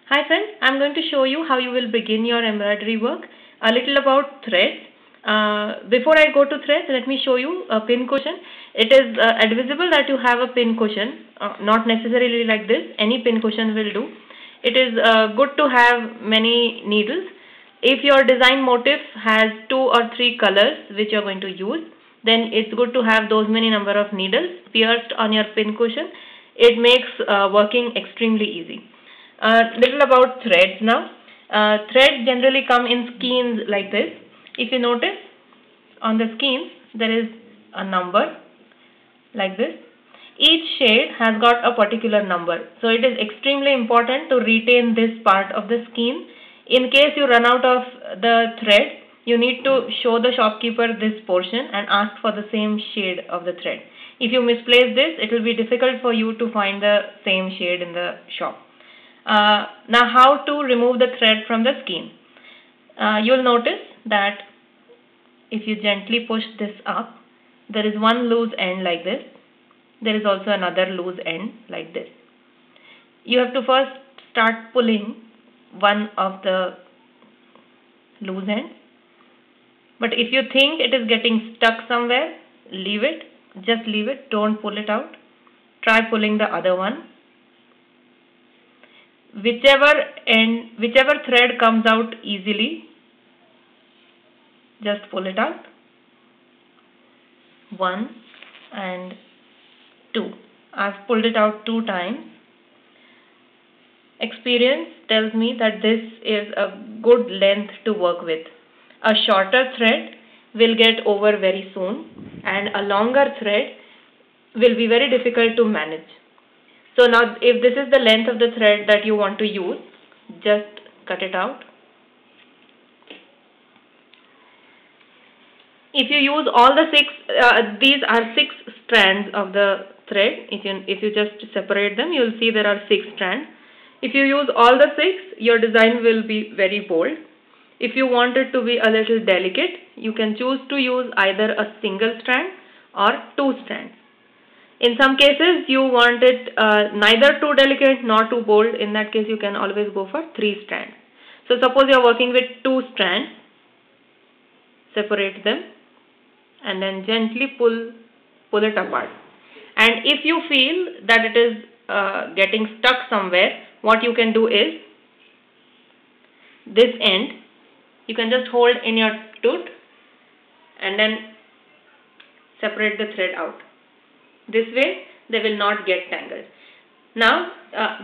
Hi friends, I'm going to show you how you will begin your embroidery work. A little about threads. Before I go to threads, let me show you a pin cushion. It is advisable that you have a pin cushion, not necessarily like this. Any pin cushion will do. It is good to have many needles. If your design motif has 2 or 3 colors which you are going to use, then it's good to have those many number of needles pierced on your pin cushion. It makes working extremely easy. Little about threads now. Threads generally come in skeins like this. If you notice, on the skeins there is a number like this. Each shade has got a particular number. So it is extremely important to retain this part of the skein. In case you run out of the thread, you need to show the shopkeeper this portion and ask for the same shade of the thread. If you misplace this, it will be difficult for you to find the same shade in the shop. Now how to remove the thread from the skein. You'll notice that if you gently push this up, there is one loose end like this. There is also another loose end like this. You have to first start pulling one of the loose ends. But if you think it is getting stuck somewhere, leave it. Just leave it. Don't pull it out. Try pulling the other one. Whichever thread comes out easily, just pull it out. 1 and 2. I've pulled it out 2 times. Experience tells me that this is a good length to work with. A shorter thread will get over very soon, and a longer thread will be very difficult to manage. So now if this is the length of the thread that you want to use, just cut it out. If you use all the 6, these are 6 strands of the thread. If you just separate them, you will see there are 6 strands. If you use all the 6, your design will be very bold. If you want it to be a little delicate, you can choose to use either a single strand or 2 strands. In some cases, you want it neither too delicate nor too bold. In that case, you can always go for 3 strands. So suppose you are working with 2 strands, separate them and then gently pull it apart. And if you feel that it is getting stuck somewhere, what you can do is, this end, you can just hold in your tooth and then separate the thread out. This way they will not get tangled. Now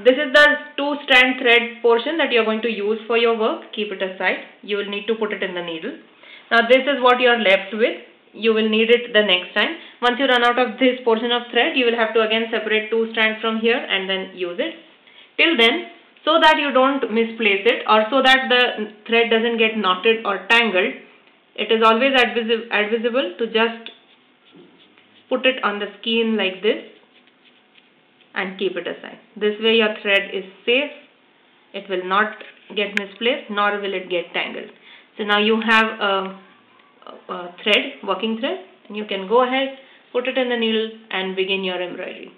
this is the 2 strand thread portion that you are going to use for your work. Keep it aside. You will need to put it in the needle. Now this is what you are left with. You will need it the next time. Once you run out of this portion of thread, you will have to again separate 2 strands from here and then use it. Till then, so that you don't misplace it or so that the thread doesn't get knotted or tangled, it is always advisable to just put it on the skein like this and keep it aside. This way your thread is safe. It will not get misplaced nor will it get tangled. So now you have a working thread, and you can go ahead, put it in the needle and begin your embroidery.